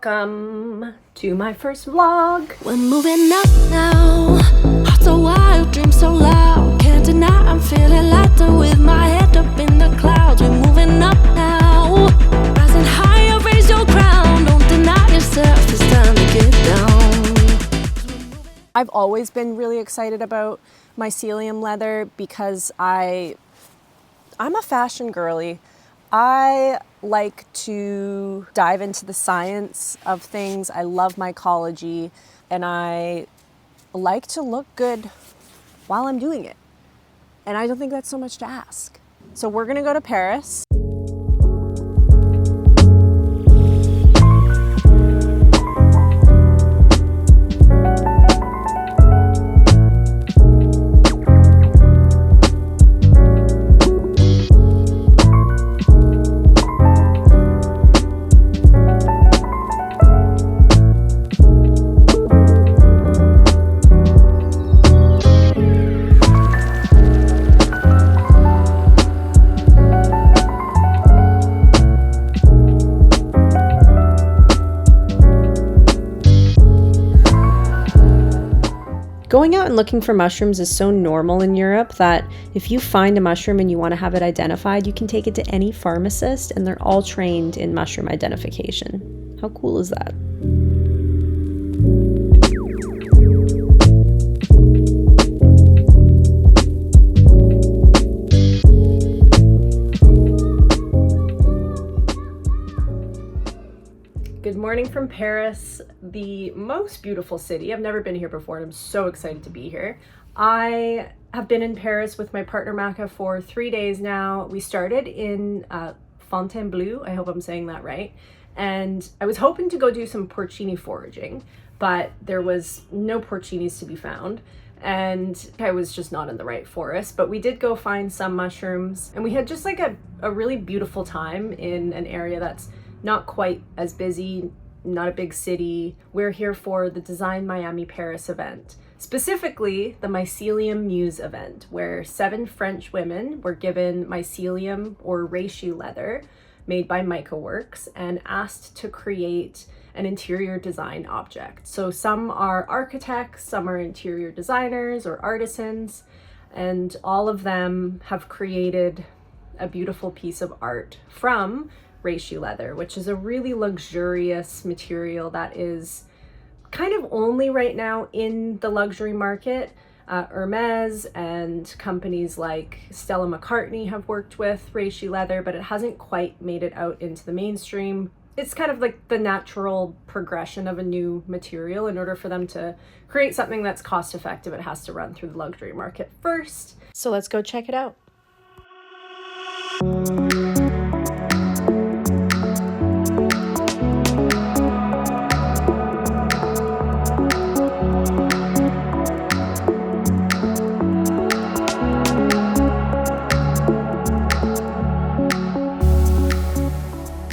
Welcome to my first vlog. We're moving up now. Hearts so wild, dreams so loud. Can't deny I'm feeling lighter with my head up in the clouds. We're moving up now. Rising higher, raise your crown. Don't deny yourself, it's time to get down. I've always been really excited about mycelium leather because I'm a fashion girly. I like to dive into the science of things. I love mycology, and I like to look good while I'm doing it. And I don't think that's so much to ask. So we're gonna go to Paris. Going out and looking for mushrooms is so normal in Europe that if you find a mushroom and you want to have it identified, you can take it to any pharmacist and they're all trained in mushroom identification. How cool is that? Good morning from Paris, the most beautiful city. I've never been here before and I'm so excited to be here. I have been in Paris with my partner Macca for 3 days now. We started in Fontainebleau, I hope I'm saying that right. And I was hoping to go do some porcini foraging, but there was no porcinis to be found. And I was just not in the right forest, but we did go find some mushrooms and we had just like a really beautiful time in an area that's not quite as busy, not a big city. We're here for the Design Miami Paris event, specifically the Mycelium Muse event, where 7 French women were given mycelium or reishi leather made by MycoWorks and asked to create an interior design object. So some are architects, some are interior designers or artisans, and all of them have created a beautiful piece of art from reishi leather, which is a really luxurious material that is kind of only right now in the luxury market. Hermes and companies like Stella McCartney have worked with reishi leather, but it hasn't quite made it out into the mainstream. It's kind of like the natural progression of a new material. In order for them to create something that's cost effective, it has to run through the luxury market first. So let's go check it out.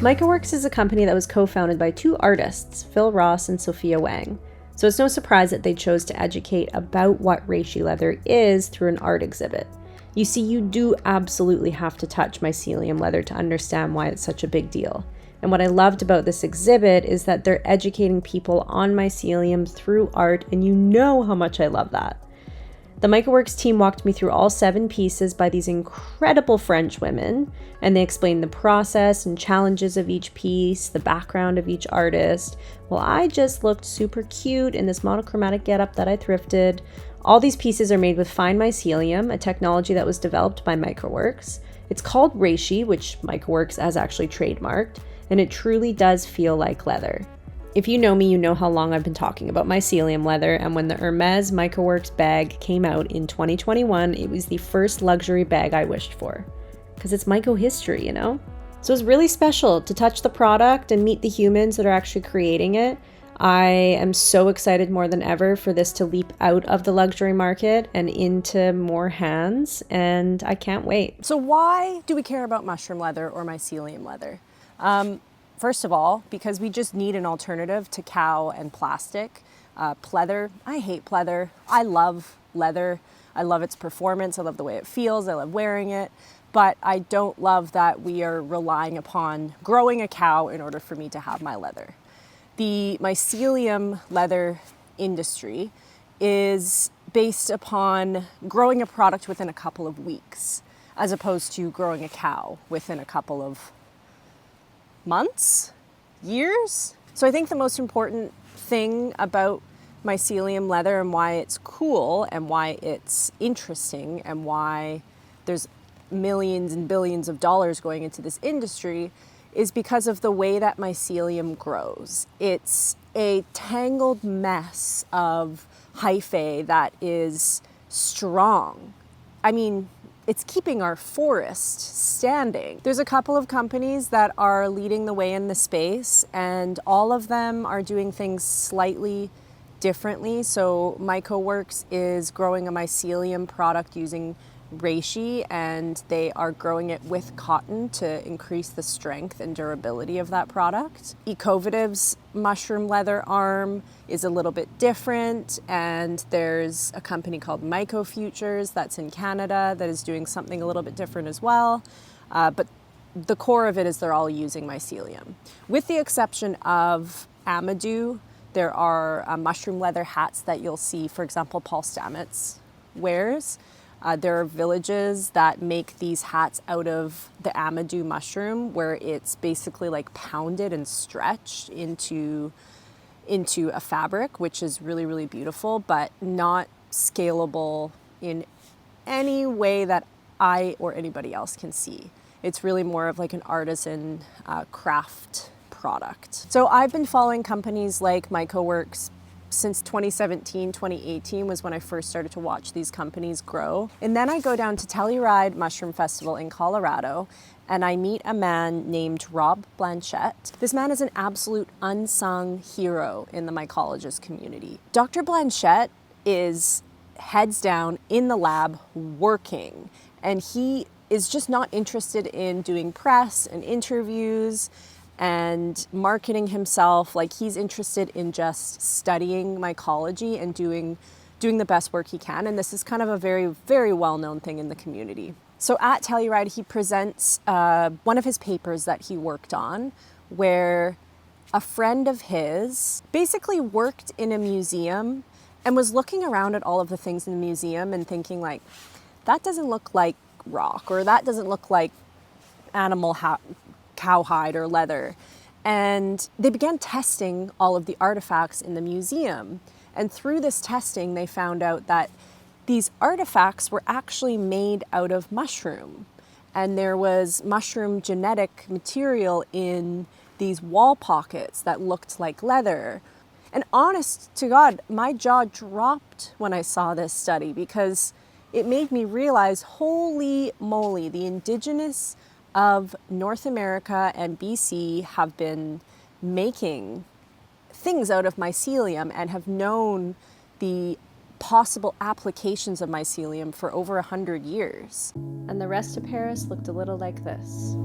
MycoWorks is a company that was co-founded by 2 artists, Phil Ross and Sophia Wang. So it's no surprise that they chose to educate about what reishi leather is through an art exhibit. You see, you do absolutely have to touch mycelium leather to understand why it's such a big deal. And what I loved about this exhibit is that they're educating people on mycelium through art, and you know how much I love that. The MycoWorks team walked me through all 7 pieces by these incredible French women, and they explained the process and challenges of each piece, the background of each artist. Well, I just looked super cute in this monochromatic getup that I thrifted. All these pieces are made with fine mycelium, a technology that was developed by MycoWorks. It's called reishi, which MycoWorks has actually trademarked, and it truly does feel like leather. If you know me, you know how long I've been talking about mycelium leather, and when the Hermes MycoWorks bag came out in 2021, it was the first luxury bag I wished for. Because it's myco history, you know? So it's really special to touch the product and meet the humans that are actually creating it. I am so excited more than ever for this to leap out of the luxury market and into more hands, and I can't wait. So why do we care about mushroom leather or mycelium leather? First of all, because we just need an alternative to cow and plastic. Pleather, I hate pleather. I love leather. I love its performance. I love the way it feels. I love wearing it. But I don't love that we are relying upon growing a cow in order for me to have my leather. The mycelium leather industry is based upon growing a product within a couple of weeks, as opposed to growing a cow within a couple of months, years. So I think the most important thing about mycelium leather and why it's cool and why it's interesting and why there's millions and billions of dollars going into this industry is because of the way that mycelium grows. It's a tangled mess of hyphae that is strong. I mean, it's keeping our forest standing. There's a couple of companies that are leading the way in the space, and all of them are doing things slightly differently. So MycoWorks is growing a mycelium product using reishi, and they are growing it with cotton to increase the strength and durability of that product. Ecovative's mushroom leather arm is a little bit different, and there's a company called MycoFutures that's in Canada that is doing something a little bit different as well. But the core of it is they're all using mycelium. With the exception of Amadou, there are mushroom leather hats that you'll see, for example, Paul Stamets wears. There are villages that make these hats out of the Amadou mushroom, where it's basically like pounded and stretched into a fabric, which is really, really beautiful, but not scalable in any way that I or anybody else can see. It's really more of like an artisan craft product. So I've been following companies like MycoWorks since 2017, 2018 was when I first started to watch these companies grow. And then I go down to Telluride Mushroom Festival in Colorado, and I meet a man named Rob Blanchette. This man is an absolute unsung hero in the mycologist community. Dr. Blanchette is heads down in the lab working, and he is just not interested in doing press and interviews and marketing himself. Like, he's interested in just studying mycology and doing the best work he can. And this is kind of a very, very well-known thing in the community. So at Telluride, he presents one of his papers that he worked on, where a friend of his basically worked in a museum and was looking around at all of the things in the museum and thinking, like, that doesn't look like rock, or that doesn't look like animal cowhide or leather. And they began testing all of the artifacts in the museum. And through this testing, they found out that these artifacts were actually made out of mushroom. And there was mushroom genetic material in these wall pockets that looked like leather. And honest to God, my jaw dropped when I saw this study, because it made me realize, holy moly, the Indigenous of North America and BC have been making things out of mycelium and have known the possible applications of mycelium for over 100 years. And the rest of Paris looked a little like this.